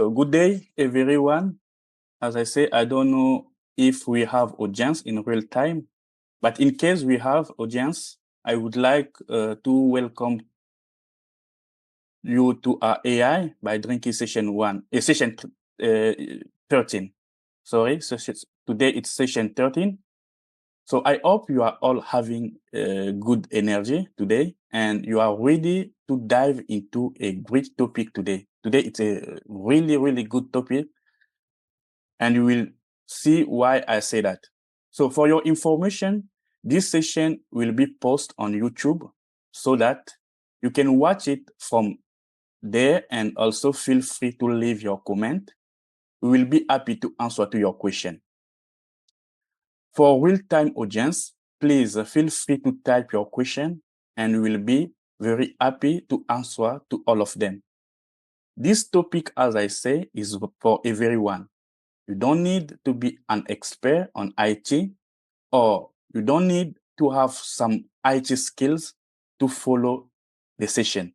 So good day, everyone. As I say, I don't know if we have audience in real time, but in case we have audience, I would like to welcome you to our AI by Drinkizz session 13. Sorry, today it's session 13. So I hope you are all having good energy today and you are ready to dive into a great topic today. Today it's a really, really good topic and you will see why I say that. So for your information, this session will be posted on YouTube so that you can watch it from there and also feel free to leave your comment. We will be happy to answer to your question. For real-time audience, please feel free to type your question and we will be very happy to answer to all of them. This topic, as I say, is for everyone. You don't need to be an expert on IT or you don't need to have some IT skills to follow the session.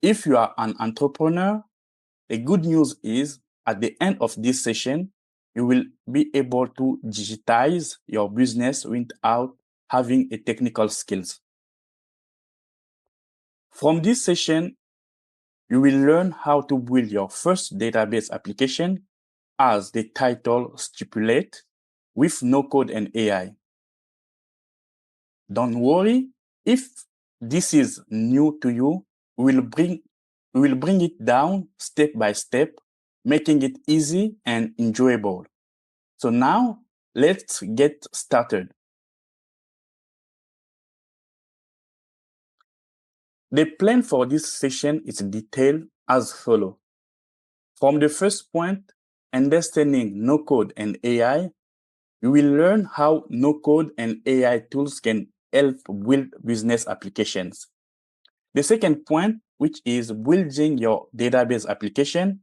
If you are an entrepreneur, the good news is at the end of this session, you will be able to digitize your business without having a technical skills. From this session, you will learn how to build your first database application as the title stipulates with no code and AI. Don't worry, if this is new to you, we will bring it down step by step, making it easy and enjoyable. So now let's get started. The plan for this session is detailed as follows. From the first point, understanding no code and AI, you will learn how no code and AI tools can help build business applications. The second point, which is building your database application.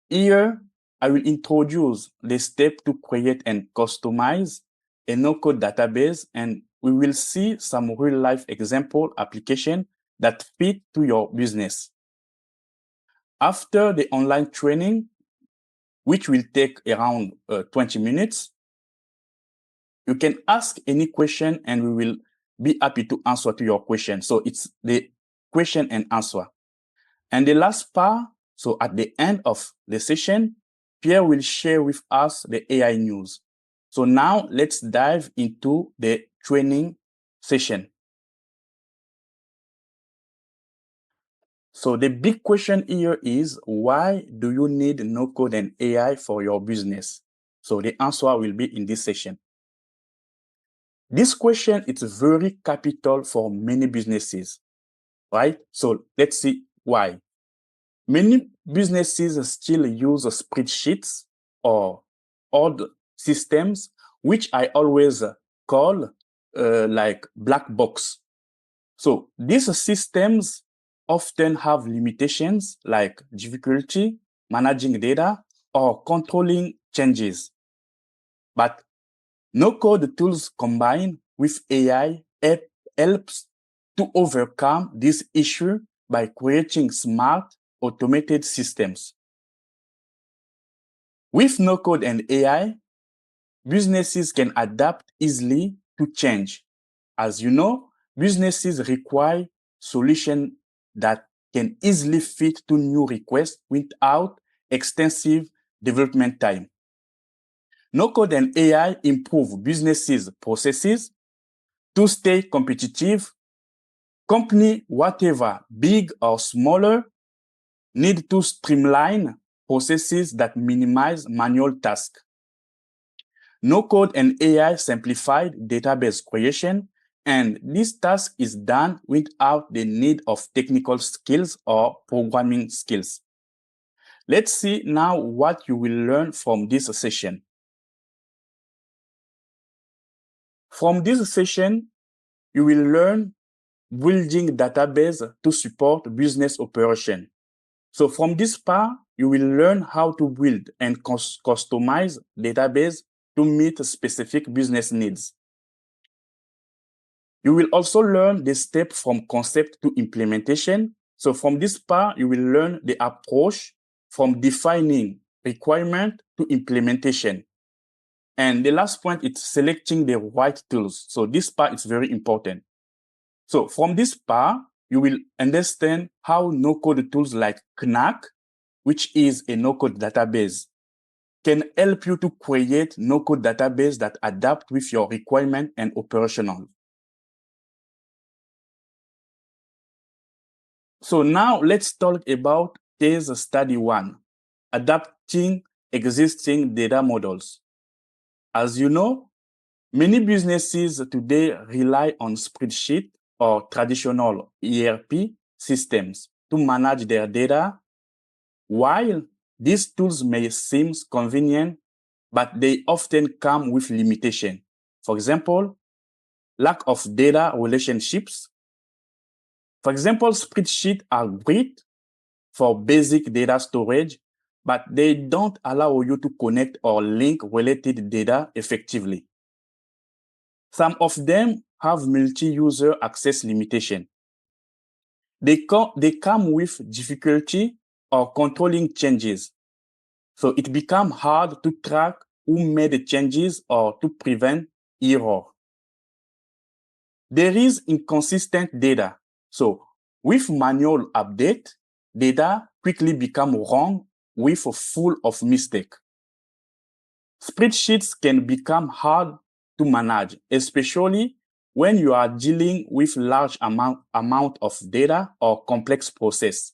Here, I will introduce the step to create and customize a no-code database, and we will see some real-life example application that fit to your business. After the online training, which will take around 20 minutes, you can ask any question and we will be happy to answer to your question. So it's the question and answer. And the last part, so at the end of the session, Pierre will share with us the AI news. So now let's dive into the training session. So the big question here is, why do you need no code and AI for your business? So the answer will be in this session. This question is very capital for many businesses, right? So let's see why. Many businesses still use spreadsheets or old systems, which I always call like black box. So these systems often have limitations like difficulty managing data or controlling changes. But no-code tools combined with AI helps to overcome this issue by creating smart, automated systems. With no-code and AI, businesses can adapt easily to change. As you know, businesses require solutions that can easily fit to new requests without extensive development time. No-code and AI improve businesses' processes to stay competitive. Company, whatever, big or smaller, need to streamline processes that minimize manual tasks. No-code and AI simplified database creation, and this task is done without the need of technical skills or programming skills. Let's see now what you will learn from this session. From this session, you will learn building database to support business operation. So from this part, you will learn how to build and customize database to meet specific business needs. You will also learn the step from concept to implementation. So from this part, you will learn the approach from defining requirement to implementation. And the last point is selecting the right tools. So this part is very important. So from this part, you will understand how no-code tools like O.N.E, which is a no-code database, can help you to create no-code database that adapt with your requirement and operational. So now let's talk about case study 1, adapting existing data models. As you know, many businesses today rely on spreadsheet or traditional ERP systems to manage their data. While these tools may seem convenient, but they often come with limitation. For example, lack of data relationships. For example, spreadsheets are great for basic data storage, but they don't allow you to connect or link related data effectively. Some of them have multi-user access limitation. They come with difficulty or controlling changes. So it becomes hard to track who made the changes or to prevent error. There is inconsistent data. So with manual update, data quickly become wrong with full of mistake. Spreadsheets can become hard to manage, especially when you are dealing with large amount of data or complex process.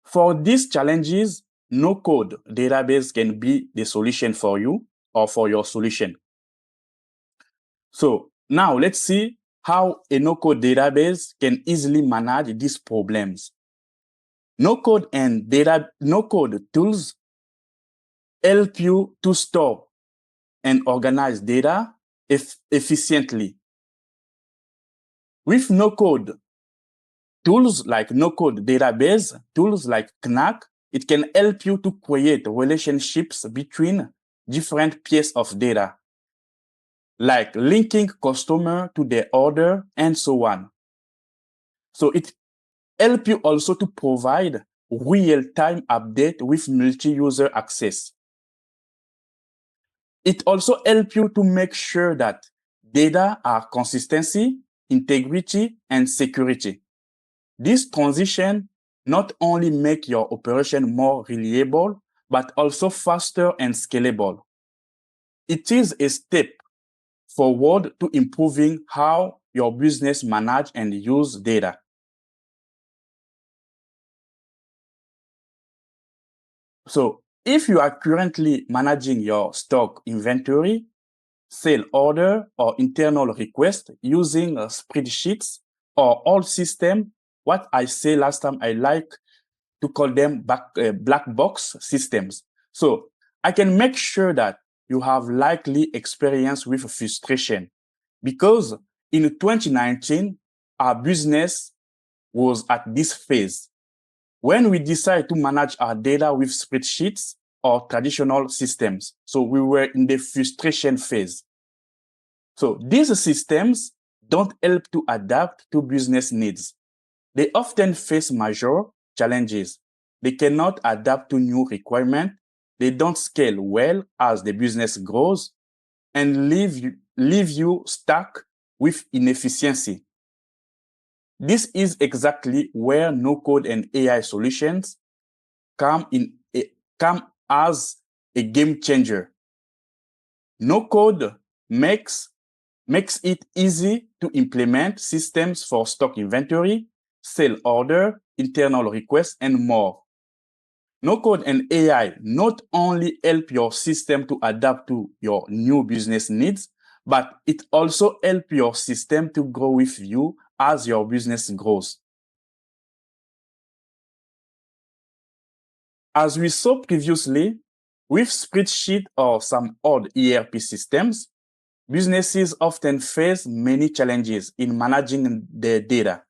For these challenges, no-code database can be the solution for you or for your solution. So now let's see how a no-code database can easily manage these problems. No-code tools help you to store and organize data efficiently. With no-code tools like no-code database, tools like O.N.E, it can help you to create relationships between different pieces of data, like linking customer to their order and so on. So it helps you also to provide real-time update with multi-user access. It also helps you to make sure that data are consistency, integrity, and security. This transition not only make your operation more reliable, but also faster and scalable. It is a step forward to improving how your business manage and use data. So if you are currently managing your stock inventory, sale order, or internal request using spreadsheets or old system, what I say last time, I like to call them black box systems. So I can make sure that you have likely experience with frustration, because in 2019, our business was at this phase when we decided to manage our data with spreadsheets or traditional systems. So we were in the frustration phase. So these systems don't help to adapt to business needs. They often face major challenges. They cannot adapt to new requirements. They don't scale well as the business grows and leave you stuck with inefficiency. This is exactly where no-code and AI solutions come as a game changer. No-code makes it easy to implement systems for stock inventory, sale order, internal requests, and more. No-code and AI not only help your system to adapt to your new business needs, but it also helps your system to grow with you as your business grows. As we saw previously, with spreadsheet or some old ERP systems, businesses often face many challenges in managing their data.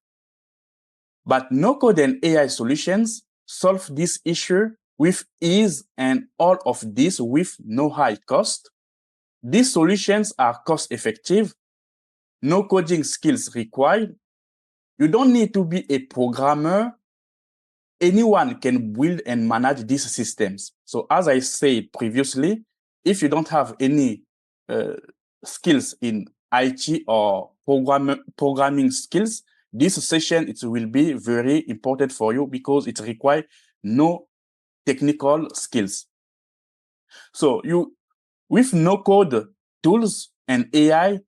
But no-code and AI solutions solve this issue with ease, and all of this with no high cost. These solutions are cost-effective, no coding skills required. You don't need to be a programmer anyone can build and manage these systems. So as I said previously, if you don't have any skills in IT or programming skills, this session it will be very important for you because it requires no technical skills. So with no code tools and AI,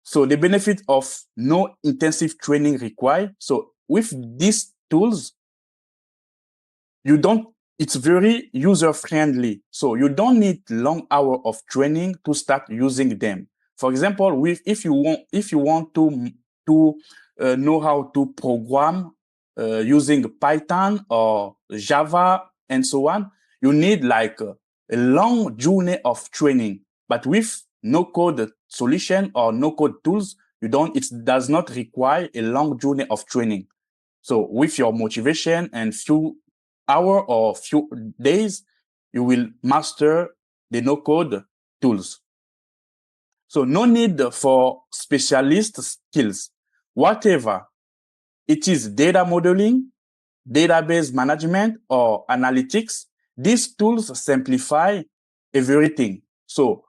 so the benefit of no intensive training required. So with these tools, it's very user friendly. So you don't need long hours of training to start using them. For example, if you want to know how to program using Python or Java and so on, you need like a long journey of training. But with no code solution or no code tools, it does not require a long journey of training. So with your motivation and few hours or few days, you will master the no-code tools. So no need for specialist skills. Whatever it is, data modeling, database management, or analytics, these tools simplify everything. So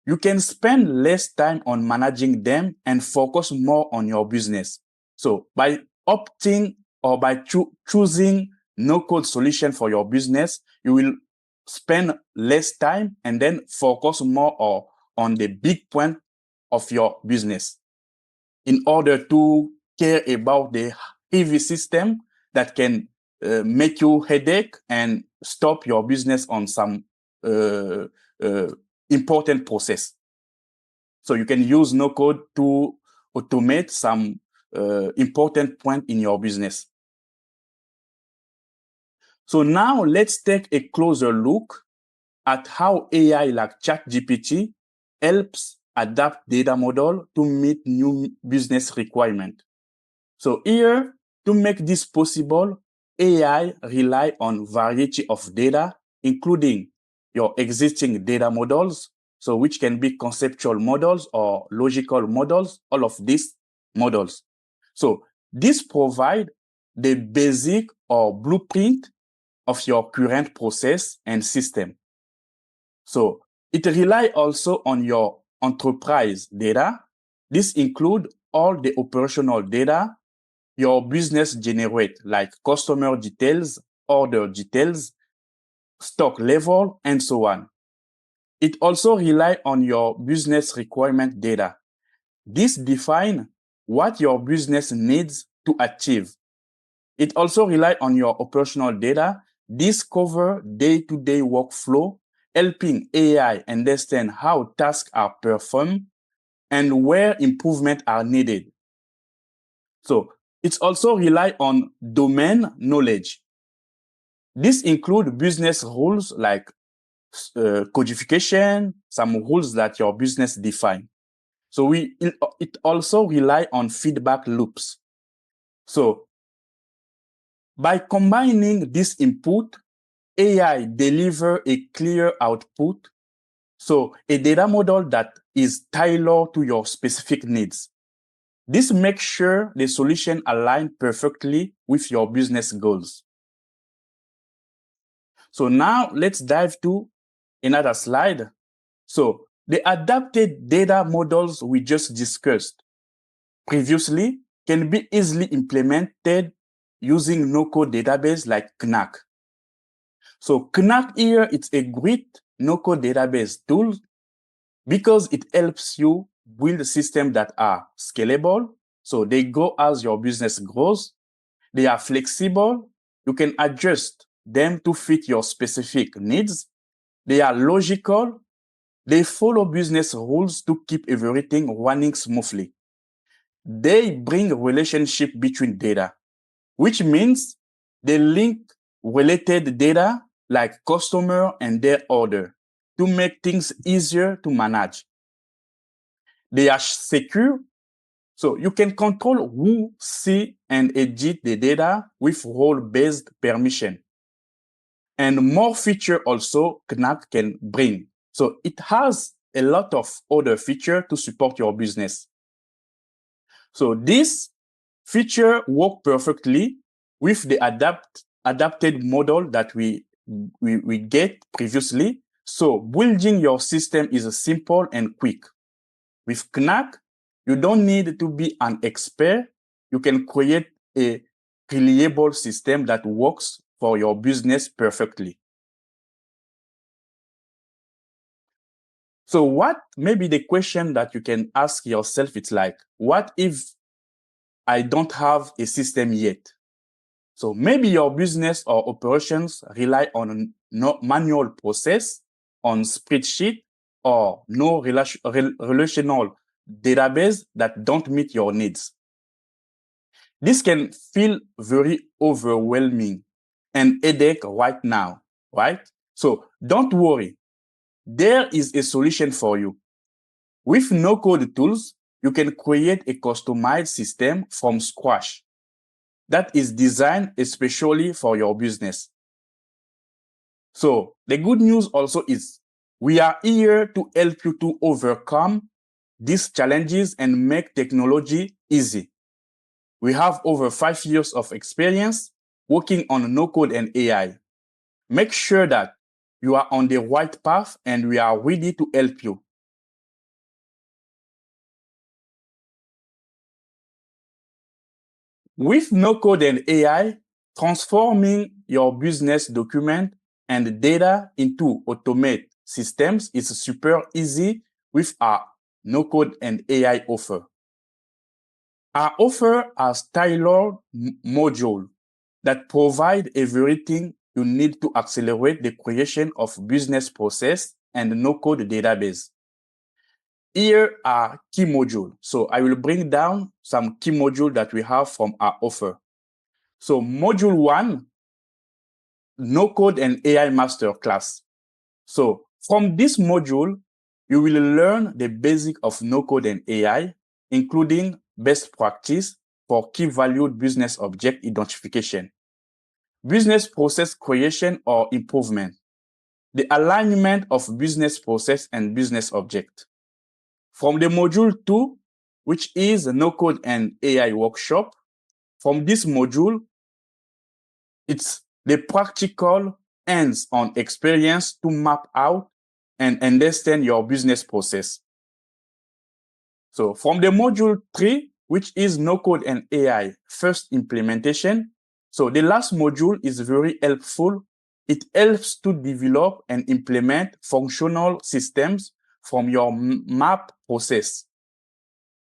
you can spend less time on managing them and focus more on your business. So by opting or by choosing no-code solution for your business, you will spend less time and then focus more on the big point of your business in order to care about the heavy system that can make you headache and stop your business on some important process. So you can use no code to automate some important point in your business. So now let's take a closer look at how AI like ChatGPT helps adapt data model to meet new business requirements. So here, to make this possible, AI rely on variety of data, including your existing data models, so which can be conceptual models or logical models, all of these models. So this provide the basic or blueprint of your current process and system. So it rely also on your enterprise data. This include all the operational data your business generate, like customer details, order details, stock level, and so on. It also rely on your business requirement data. This define what your business needs to achieve. It also rely on your operational data. This cover day-to-day workflow, helping AI understand how tasks are performed and where improvements are needed. So it also rely on domain knowledge. This include business rules like codification, some rules that your business define. So it also rely on feedback loops. So by combining this input, AI deliver a clear output. So a data model that is tailored to your specific needs. This makes sure the solution align perfectly with your business goals. So now let's dive to another slide. So the adapted data models we just discussed previously can be easily implemented using no-code database like O.N.E. So O.N.E. here, it's a great no-code database tool because it helps you build systems that are scalable. So they go as your business grows. They are flexible. You can adjust them to fit your specific needs. They are logical. They follow business rules to keep everything running smoothly. They bring a relationship between data, which means they link related data like customer and their order to make things easier to manage. They are secure, so you can control who see and edit the data with role-based permission. And more feature also O.N.E. can bring. So it has a lot of other feature to support your business. So this feature work perfectly with the adapted model that we get previously. So building your system is simple and quick. With O.N.E, you don't need to be an expert. You can create a reliable system that works for your business perfectly. So maybe the question that you can ask yourself, it's like, what if I don't have a system yet? So maybe your business or operations rely on no manual process, on spreadsheet, or no relational database that don't meet your needs. This can feel very overwhelming and headache right now, right? So don't worry. There is a solution for you. With no-code tools, you can create a customized system from scratch that is designed especially for your business. So the good news also is we are here to help you to overcome these challenges and make technology easy. We have over 5 years of experience working on no-code and AI. Make sure that you are on the right path and we are ready to help you. With no-code and AI, transforming your business document and data into automated systems is super easy with our no-code and AI offer. Our offer has tailored module that provide everything you need to accelerate the creation of business process and no-code database. Here are key modules. So I will bring down some key modules that we have from our offer. So module 1, no code and AI masterclass. So from this module, you will learn the basic of no code and AI, including best practice for key valued business object identification, business process creation or improvement, the alignment of business process and business object. From the module 2, which is a no code and AI workshop, from this module, it's the practical hands-on experience to map out and understand your business process. So from the module 3, which is no code and AI first implementation, so the last module is very helpful. It helps to develop and implement functional systems from your map process.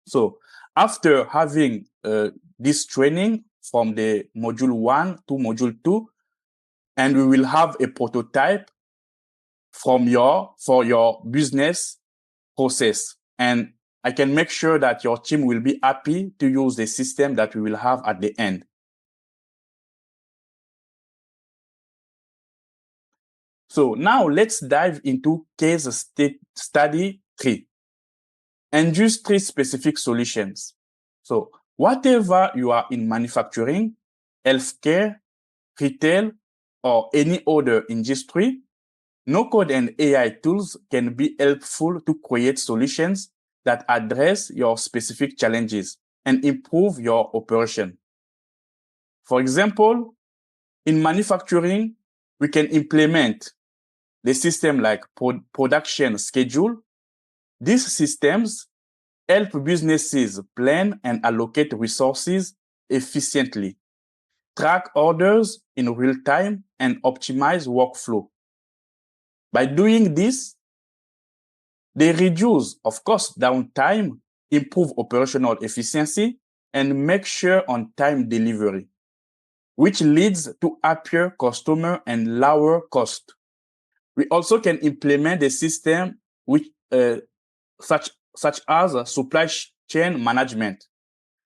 So after having this training from the module 1 to module 2, and we will have a prototype for your business process. And I can make sure that your team will be happy to use the system that we will have at the end. So now let's dive into case study 3, industry-specific solutions. So whatever you are in manufacturing, healthcare, retail, or any other industry, no-code and AI tools can be helpful to create solutions that address your specific challenges and improve your operation. For example, in manufacturing, we can implement the system like production schedule. These systems help businesses plan and allocate resources efficiently, track orders in real time, and optimize workflow. By doing this, they reduce, of course, downtime, improve operational efficiency, and make sure on-time delivery, which leads to happier customer and lower cost. We also can implement the system which, such as supply chain management.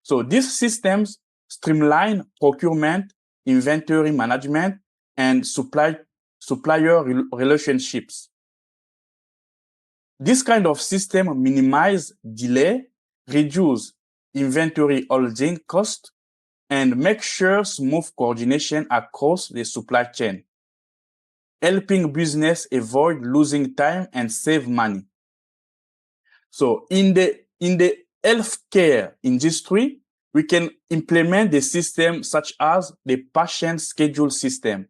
So these systems streamline procurement, inventory management, and supplier relationships. This kind of system minimize delay, reduce inventory holding cost, and make sure smooth coordination across the supply chain, helping business avoid losing time and save money. So in the healthcare industry, we can implement the system such as the patient schedule system.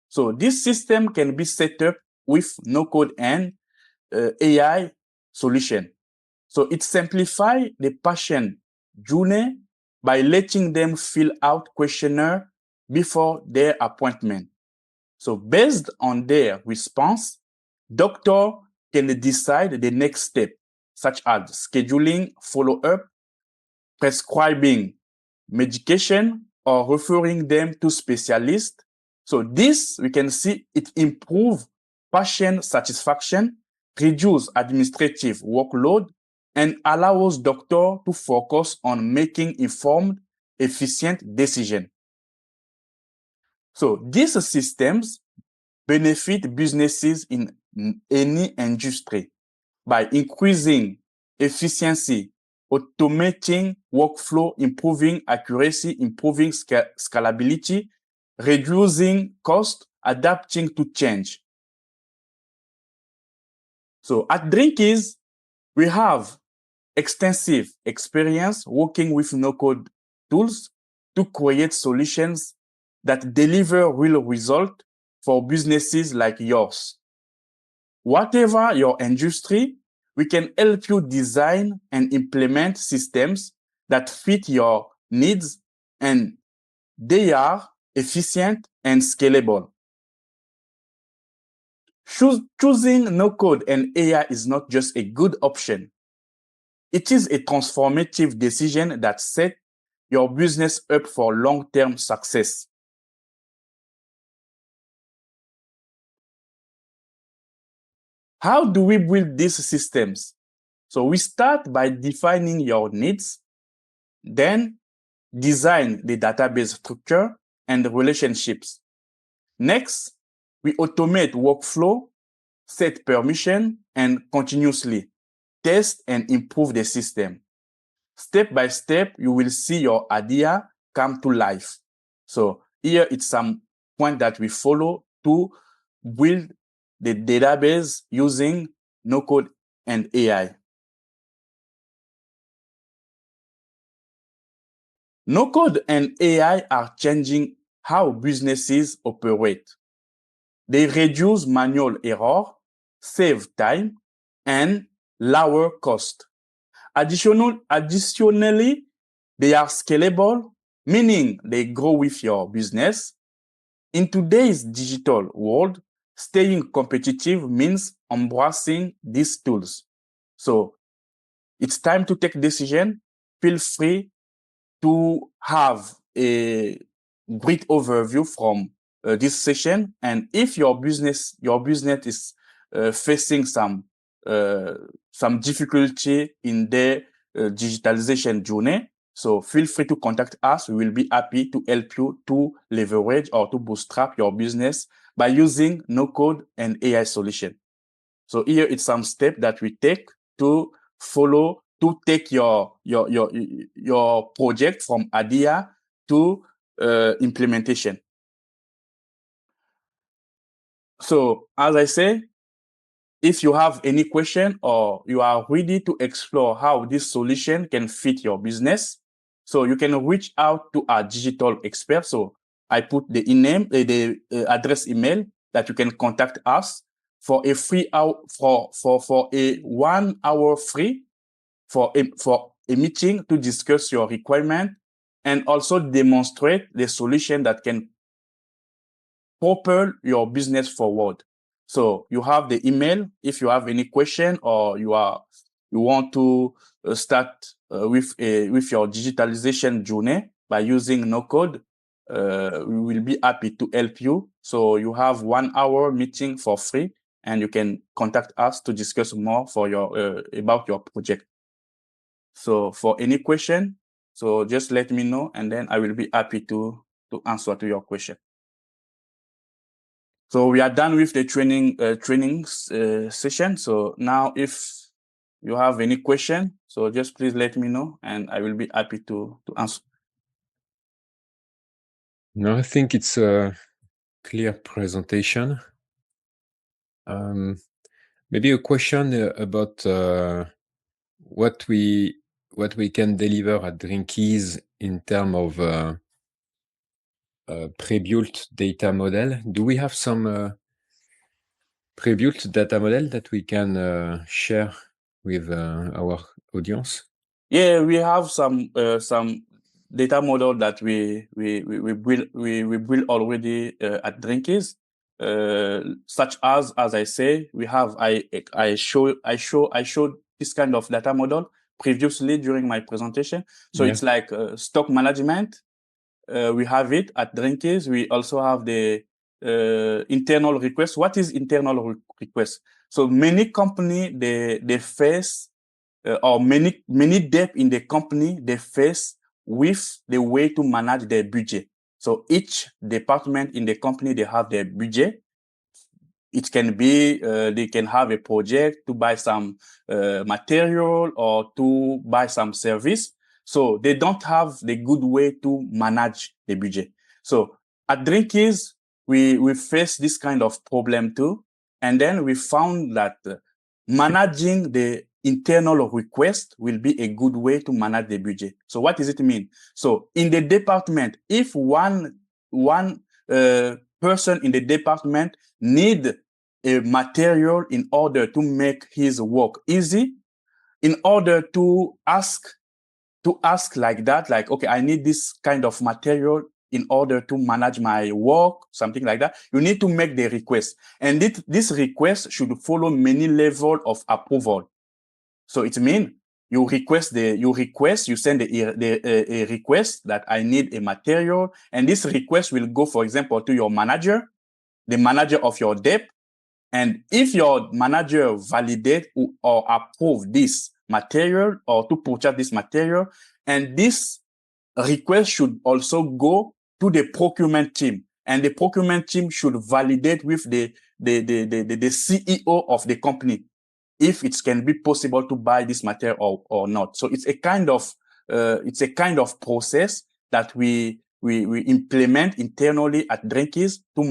So this system can be set up with no-code and AI solution. So it simplifies the patient journey by letting them fill out questionnaire before their appointment. So based on their response, doctor can decide the next step, such as scheduling follow-up, prescribing medication, or referring them to specialists. So this, we can see it improve patient satisfaction, reduce administrative workload, and allows doctor to focus on making informed, efficient decision. So these systems benefit businesses in any industry by increasing efficiency, automating workflow, improving accuracy, improving scalability, reducing cost, adapting to change. So at Drinkizz, we have extensive experience working with no-code tools to create solutions that deliver real results for businesses like yours. Whatever your industry, we can help you design and implement systems that fit your needs, and they are efficient and scalable. Choosing no-code and AI is not just a good option. It is a transformative decision that sets your business up for long-term success. How do we build these systems? So we start by defining your needs, then design the database structure and the relationships. Next, we automate workflow, set permission, and continuously test and improve the system. Step by step, you will see your idea come to life. So here it's some point that we follow to build the database using no-code and AI. No-code and AI are changing how businesses operate. They reduce manual error, save time, and lower cost. Additionally, they are scalable, meaning they grow with your business. In today's digital world, staying competitive means embracing these tools. So it's time to take decision. Feel free to have a great overview from this session. And if your business is facing some difficulty in their digitalization journey, so feel free to contact us. We will be happy to help you to leverage or to bootstrap your business by using no-code and AI solution. So here it's some step that we take to follow to take your project from idea to implementation. So as I say, if you have any question or you are ready to explore how this solution can fit your business, so you can reach out to our digital expert. So I put the address email that you can contact us for a free hour for a 1 hour free for a meeting to discuss your requirement and also demonstrate the solution that can propel your business forward. So you have the email. If you have any question or you want to start with your digitalization journey by using no code, we will be happy to help you. So you have 1 hour meeting for free, and you can contact us to discuss more for your about your project. So for any question, so just let me know, and then I will be happy to answer to your question. So we are done with the training session. So now if you have any question, so just please let me know, and I will be happy to answer. No, I think it's a clear presentation. Maybe a question about what we can deliver at Drinkizz in terms of pre-built data model. Do we have some pre-built data model that we can share with our audience? Yeah, we have some data model that we build already at Drinkizz. Such as I say, we have I showed this kind of data model previously during my presentation. So Yeah. it's like stock management. We have it at Drinkizz. We also have the internal request. What is internal request? So many company they face or many debt in the company they face with the way to manage their budget. So each department in the company they have their budget. It can be they can have a project to buy some material or to buy some service. So they don't have the good way to manage the budget. So at Drinkizz, we face this kind of problem too. And then we found that managing the internal request will be a good way to manage the budget. So what does it mean? So in the department, if one person in the department need a material in order to make his work easy, in order to ask like that, like, okay, I need this kind of material in order to manage my work, something like that, you need to make the request. And this request should follow many levels of approval. So it means you send a request that I need a material, and this request will go, for example, to your manager, the manager of your debt. And if your manager validate or approve this material or to purchase this material, and this request should also go to the procurement team, and the procurement team should validate with the CEO of the company if it can be possible to buy this material or not. So it's a kind of process that we implement internally at Drinkizz to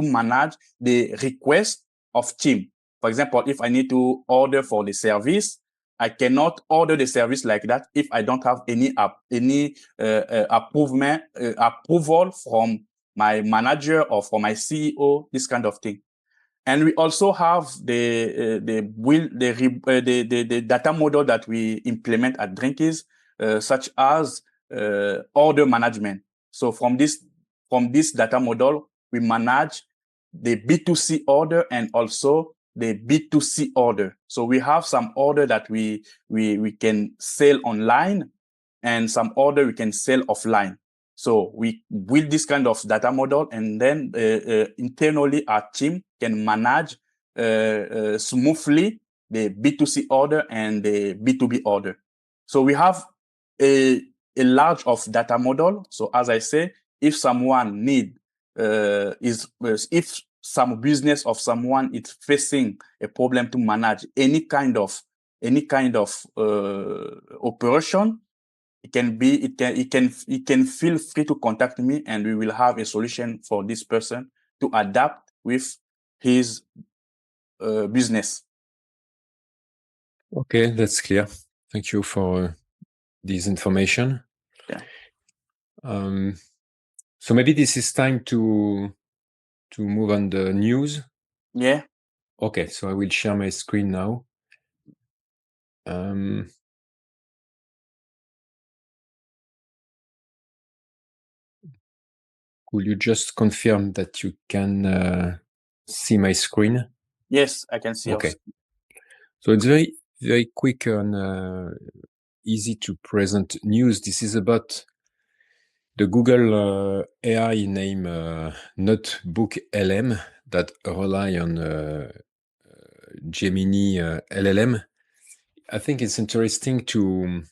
manage the request of team. For example, if I need to order for the service, I cannot order the service like that if I don't have any approval from my manager or from my CEO, this kind of thing. And we also have the data model that we implement at Drinkizz, such as order management. So from this data model, we manage the B2C order and also the B2C order. So we have some order that we can sell online and some order we can sell offline. So we build this kind of data model, and then internally our team can manage smoothly the B2C order and the B2B order. So we have a large of data model. So as I say, if someone if some business of someone is facing a problem to manage any kind of operation, it can feel free to contact me, and we will have a solution for this person to adapt with his business. Okay, that's clear. Thank you for this information. Yeah. So maybe this is time to move on the news. Yeah. Okay, so I will share my screen now. Could you just confirm that you can see my screen? Yes, I can see. Okay. So it's very, very quick and easy to present news. This is about the Google AI name Notebook LM that rely on Gemini LLM. I think it's interesting to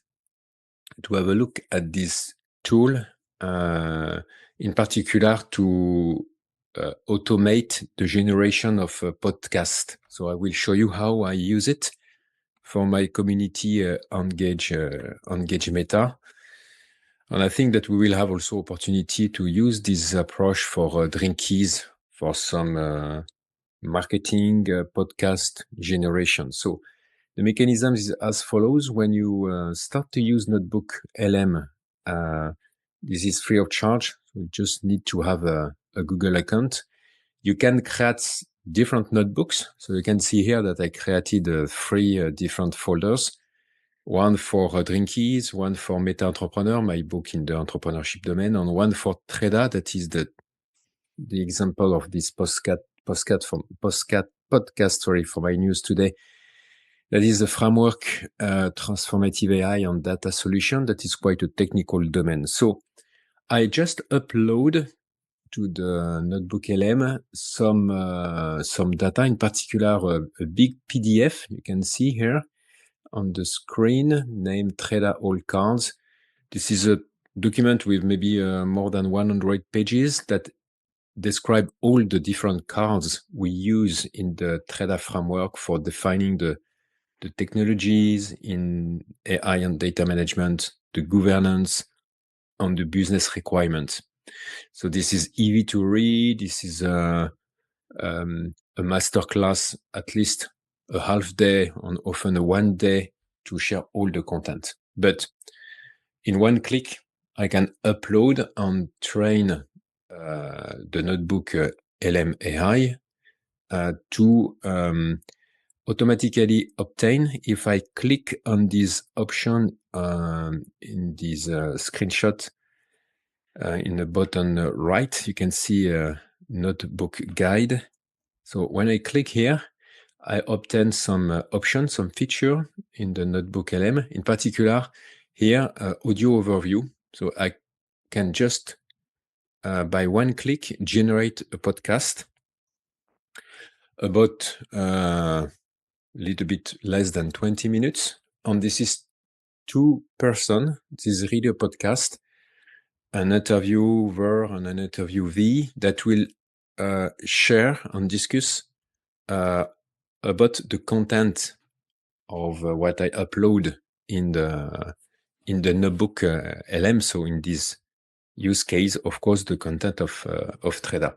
have a look at this tool, in particular to automate the generation of a podcast. So I will show you how I use it for my community Engage Meta. And I think that we will have also opportunity to use this approach for Drinkizz for some marketing podcast generation. So the mechanism is as follows. When you start to use Notebook LM This is free of charge. You just need to have a Google account. You can create different notebooks. So you can see here that I created 3 different folders. One for Drinkizz, one for Meta Entrepreneur, my book in the entrepreneurship domain, and one for Treda, that is the example of this podcast for my news today. That is the framework, transformative AI and data solution. That is quite a technical domain. So I just upload to the notebook LM some data, in particular a big PDF you can see here on the screen, named Treda All Cards. This is a document with maybe more than 100 pages that describe all the different cards we use in the Treda framework for defining the technologies in AI and data management, the governance, and the business requirements. So this is easy to read. This is a masterclass, at least a half day, and often a 1 day to share all the content. But in one click, I can upload and train the notebook LM AI to automatically obtain. If I click on this option in this screenshot in the bottom right, you can see a notebook guide. So when I click here, I obtain some options, some feature in the notebook LM. In particular, here, audio overview. So I can just, by one click, generate a podcast about a little bit less than 20 minutes. And this is 2-person. This is really a podcast, an interviewer and an interviewee that will share and discuss about the content of what I upload in the notebook LM. So in this use case, of course, the content of Treda.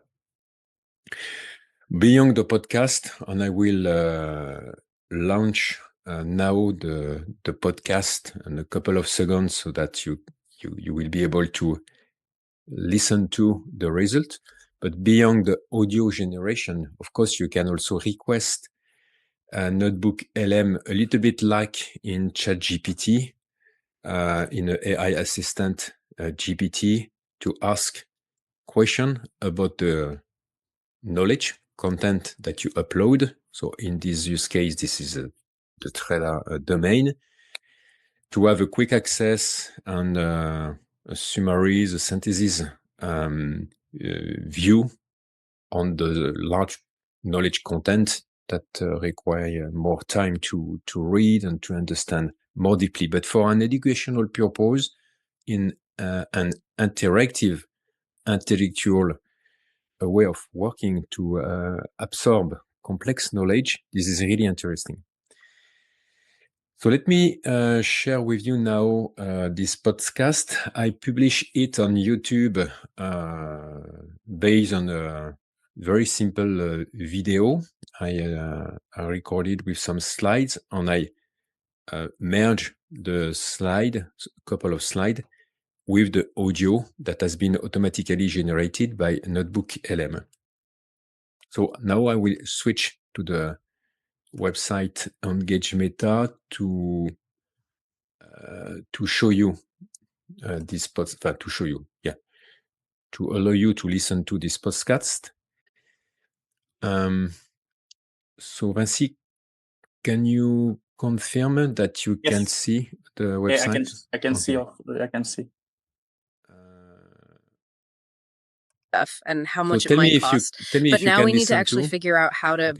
Beyond the podcast, and I will launch now the podcast in a couple of seconds so that you will be able to listen to the result. But beyond the audio generation, of course, you can also request a notebook LM, a little bit like in ChatGPT, in an AI assistant GPT, to ask question about the knowledge content that you upload. So in this use case, this is the Treda domain, to have a quick access and a summary, the synthesis view on the large knowledge content that require more time to read and to understand more deeply. But for an educational purpose, in an interactive, intellectual way of working to absorb complex knowledge, this is really interesting. So let me share with you now this podcast. I publish it on YouTube based on a very simple video I recorded with some slides, and I merge the slide, a couple of slides, with the audio that has been automatically generated by Notebook LM. So now I will switch to the website Engage Meta to show you this podcast, to allow you to listen to this podcast. So Vinci, can you confirm that you can see the website? Yeah, I can see. I can see. And how much it might cost. But now we need to actually figure out how to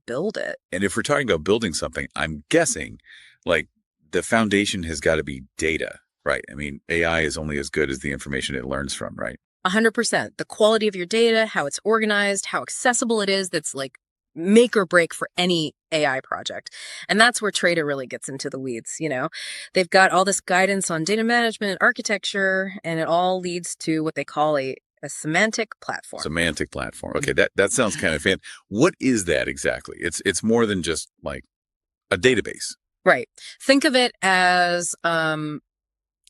build it. And if we're talking about building something, I'm guessing like the foundation has got to be data, right? I mean, AI is only as good as the information it learns from, right? 100%. The quality of your data, how it's organized, how accessible it is, that's like make or break for any AI project. And that's where Treda really gets into the weeds, you know. They've got all this guidance on data management, architecture, and it all leads to what they call a semantic platform. Semantic platform. Okay, that sounds kind of fancy. What is that exactly? It's more than just like a database. Right. Think of it as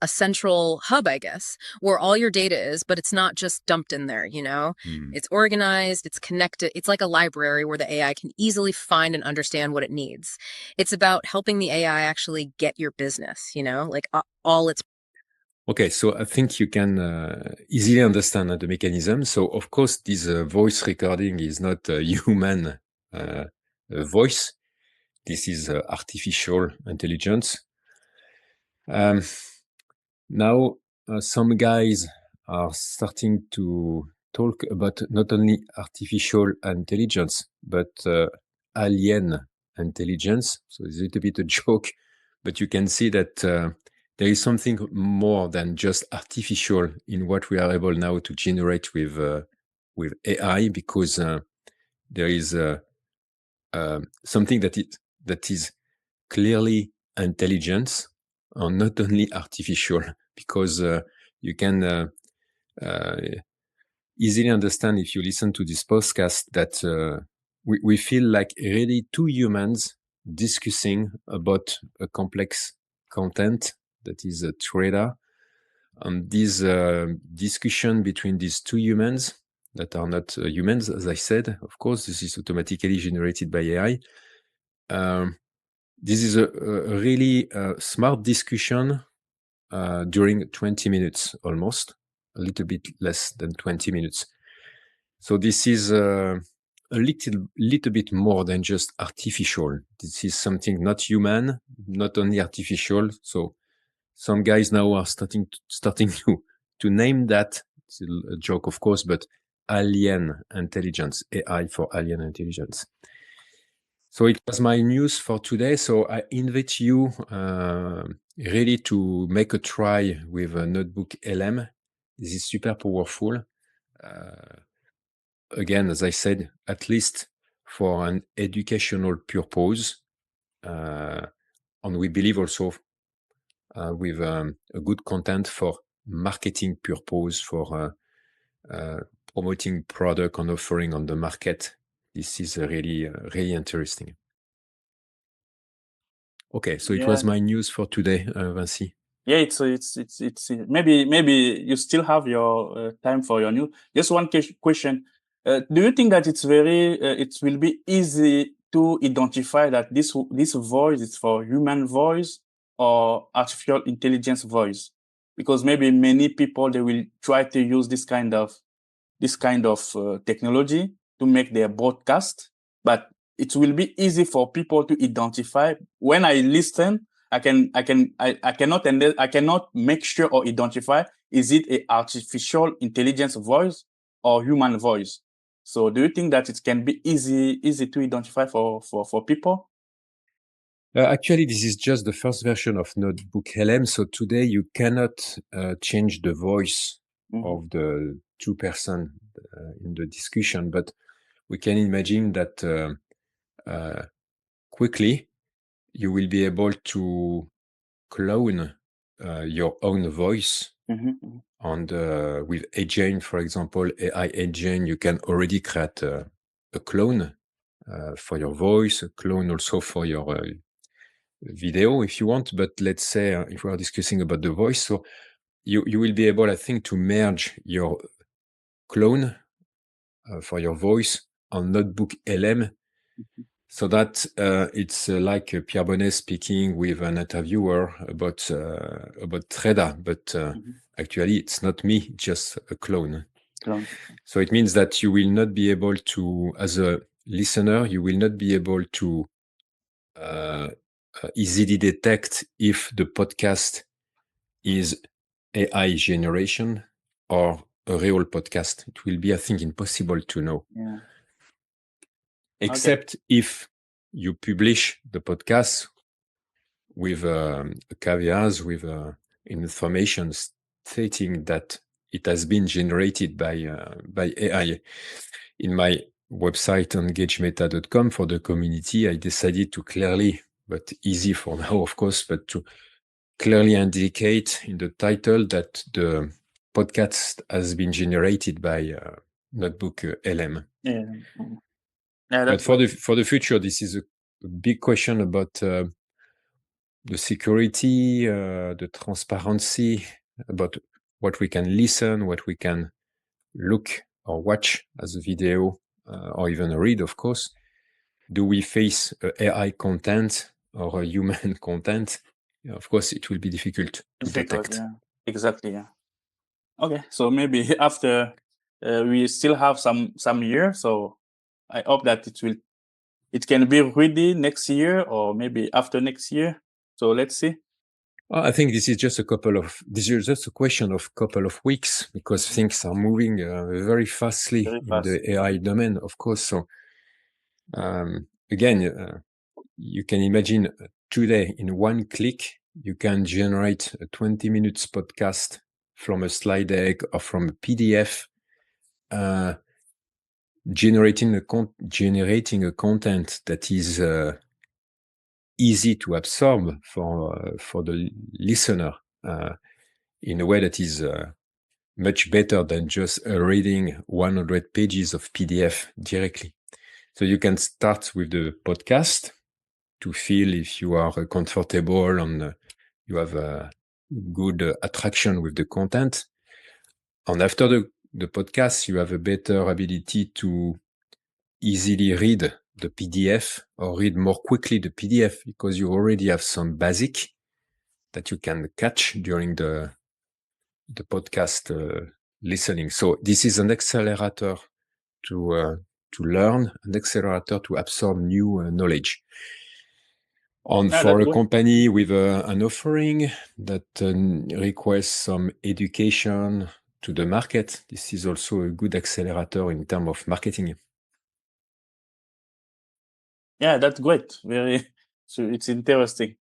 a central hub, I guess, where all your data is, but it's not just dumped in there, you know? It's organized, it's connected. It's like a library where the AI can easily find and understand what it needs. It's about helping the AI actually get your business, you know, like all its. Okay, so I think you can easily understand the mechanism. So, of course, this voice recording is not a human voice. This is artificial intelligence. Now, some guys are starting to talk about not only artificial intelligence, but alien intelligence. So it's a little bit a joke, but you can see that there is something more than just artificial in what we are able now to generate with AI, because there is something that is clearly intelligence, or not only artificial, because you can easily understand if you listen to this podcast that we feel like really two humans discussing about a complex content that is a trader. And this discussion between these two humans that are not humans, as I said, of course, this is automatically generated by AI. This is a really smart discussion during 20 minutes, almost, a little bit less than 20 minutes. So this is a little bit more than just artificial. This is something not human, not only artificial. So some guys now are starting to name that. It's a joke, of course, but alien intelligence, AI for alien intelligence. So it was my news for today. So I invite you really to make a try with a notebook LM. This is super powerful. Again, as I said, at least for an educational purpose. And we believe also with a good content for marketing purpose, for promoting product and offering on the market. This is really, really interesting. Okay, so it was my news for today, Vinci. Yeah, it's maybe you still have your time for your news. Just one question: do you think that it's it will be easy to identify that this voice is for human voice or artificial intelligence voice? Because maybe many people, they will try to use this kind of technology to make their broadcast, but it will be easy for people to identify. When I listen, I cannot make sure or identify, is it a artificial intelligence voice or human voice? So do you think that it can be easy to identify for people? Actually, this is just the first version of Notebook LM. So today you cannot change the voice of the two person in the discussion, but we can imagine that quickly you will be able to clone your own voice. And with agent, for example, AI agent, you can already create a clone for your voice, a clone also for your video if you want. But let's say if we are discussing about the voice, so you will be able, I think, to merge your clone for your voice on Notebook LM, so that it's like Pierre Bonnet speaking with an interviewer about trader, but actually it's not me, just a clone. So it means that you will not be able to, as a listener, you will not be able to easily detect if the podcast is AI generation or a real podcast. It will be, I think, impossible to know. Yeah. Except if you publish the podcast with caveats, with information stating that it has been generated by AI. In my website, engagemeta.com, for the community, I decided to clearly, but easy for now, of course, but to clearly indicate in the title that the podcast has been generated by Notebook LM. Yeah. But for the future, this is a big question about the security, the transparency about what we can listen, what we can look or watch as a video, or even read, of course. Do we face AI content or a human content? Of course, it will be difficult to detect. Yeah. Exactly. Yeah. Okay. So maybe after we still have some year. So I hope that it can be ready next year or maybe after next year. So let's see. I think this is just a question of couple of weeks, because things are moving very fastly Very in fast. the AI domain, of course. So again, you can imagine today in one click, you can generate a 20 minutes podcast from a slide deck or from a PDF, generating a content that is easy to absorb for the listener in a way that is much better than just reading 100 pages of PDF directly. So you can start with the podcast to feel if you are comfortable and you have a good attraction with the content. And after the podcast, you have a better ability to easily read the PDF or read more quickly the PDF, because you already have some basic that you can catch during the podcast listening. So this is an accelerator to learn, an accelerator to absorb new knowledge. And for a company with an offering that requires some education to the market, this is also a good accelerator in terms of marketing. Yeah, that's great. So it's interesting.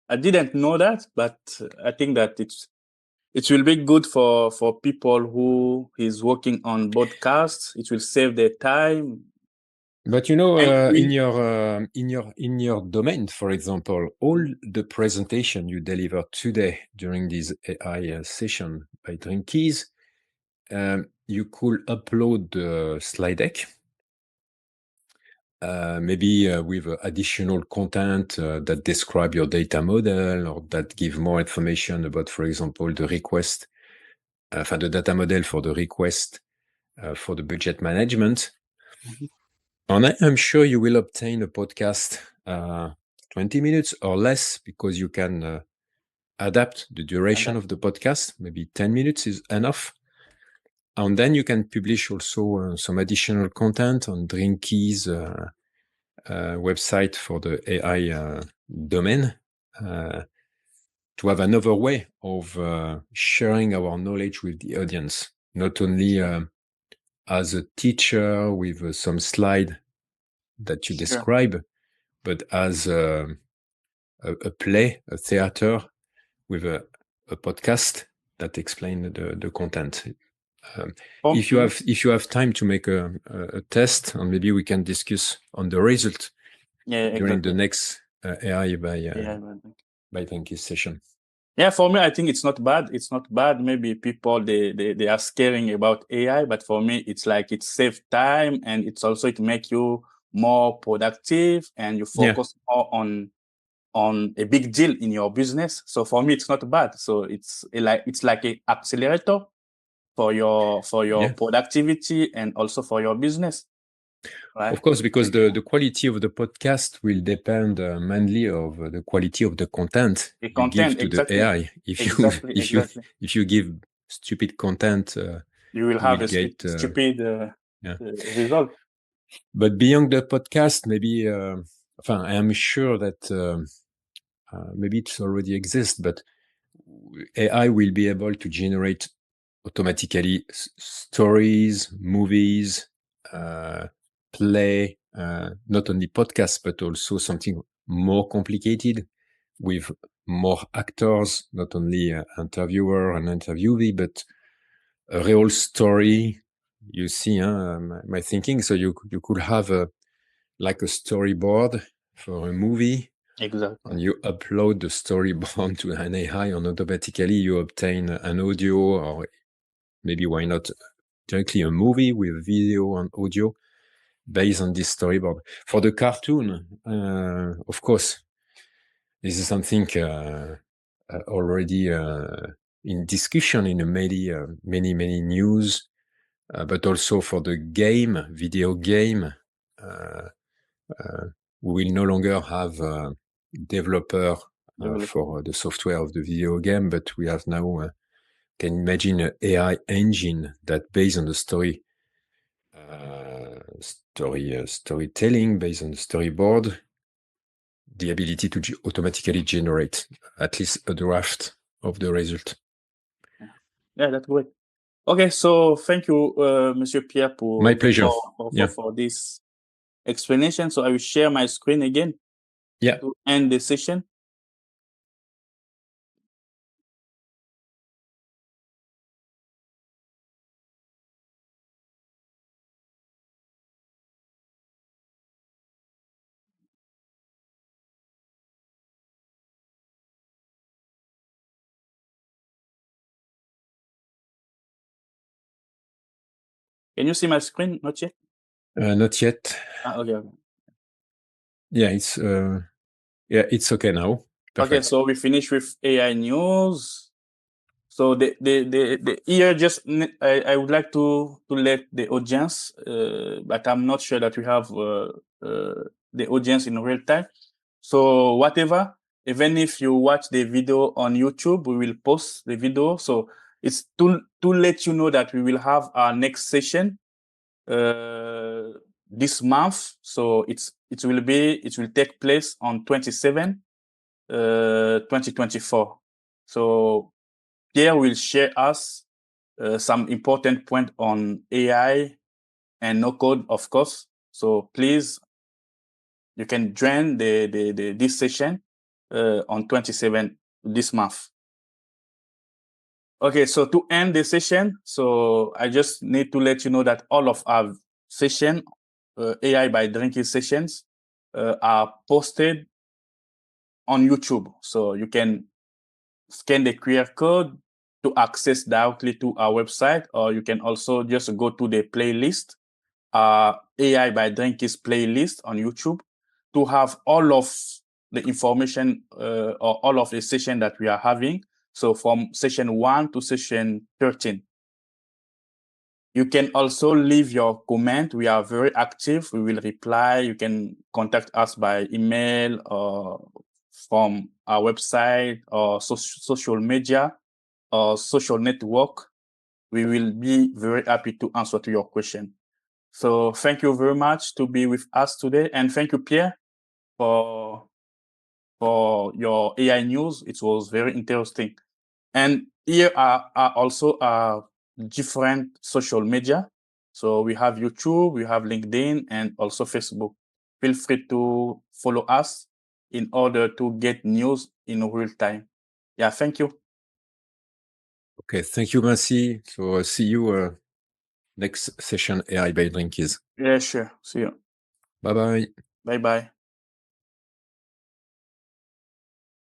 I didn't know that, but I think that it will be good for people who is working on podcasts. It will save their time. But in your domain, for example, all the presentation you deliver today during this AI session by Drinkizz, you could upload the slide deck, maybe with additional content that describe your data model or that give more information about, for example, the request, the data model for the request for the budget management. Mm-hmm. And I'm sure you will obtain a podcast 20 minutes or less, because you can adapt the duration of the podcast. Maybe 10 minutes is enough. And then you can publish also some additional content on Drinkizz website for the AI domain to have another way of sharing our knowledge with the audience, not only as a teacher with some slide that you describe, but as a play, a theater with a podcast that explain the content. If you have time to make a test, and maybe we can discuss on the result during the next AI by Drinkizz session. Yeah, for me, I think it's not bad. It's not bad. Maybe people they are scaring about AI, but for me, it's like it saves time, and it's also it make you more productive, and you focus more on a big deal in your business. So for me, it's not bad. So it's like a accelerator for your productivity and also for your business. Right? Of course, because the quality of the podcast will depend mainly of the quality of the content you give to the AI. If you give stupid content, you will have a stupid result. But beyond the podcast, maybe I am sure that maybe it already exists, but AI will be able to generate automatically stories, movies, play, not only podcasts, but also something more complicated with more actors, not only an interviewer and interviewee, but a real story. You see my thinking. So you could have like a storyboard for a movie. Exactly. And you upload the storyboard to an AI, and automatically you obtain an audio, or maybe why not directly a movie with video and audio based on this storyboard. For the cartoon, of course, This is something already in discussion in many news, but also for the video game. We will no longer have developer for the software of the video game, but we have now can imagine an AI engine that based on the storytelling, based on the storyboard, the ability to automatically generate at least a draft of the result. Yeah, that's great. Okay, so thank you, Monsieur Pierre, My pleasure. For this explanation. So I will share my screen again to end the session. Can you see my screen? Not yet? Not yet. Okay. Yeah, it's okay now. Perfect. Okay, so we finish with AI news. So the here just I would like to let the audience, but I'm not sure that we have the audience in real time. So whatever, even if you watch the video on YouTube, we will post the video. So it's to let you know that we will have our next session this month. So it will take place on 27, 2024. So Pierre will share us some important point on AI and no code, of course. So please, you can join this session on 27 this month. Okay, so to end the session, so I just need to let you know that all of our session, AI by Drinkizz sessions, are posted on YouTube. So you can scan the QR code to access directly to our website, or you can also just go to the playlist, AI by Drinkizz playlist on YouTube, to have all of the information or all of the session that we are having. So from session 1 to session 13. You can also leave your comment. We are very active. We will reply. You can contact us by email or from our website or social media or social network. We will be very happy to answer to your question. So thank you very much to be with us today. And thank you, Pierre, for your AI news. It was very interesting. And here are also different social media. So we have YouTube, we have LinkedIn, and also Facebook. Feel free to follow us in order to get news in real time. Yeah, thank you. Okay, thank you, Merci. So see you next session AI by Drinkizz. Yeah, sure. See you. Bye-bye. Bye-bye.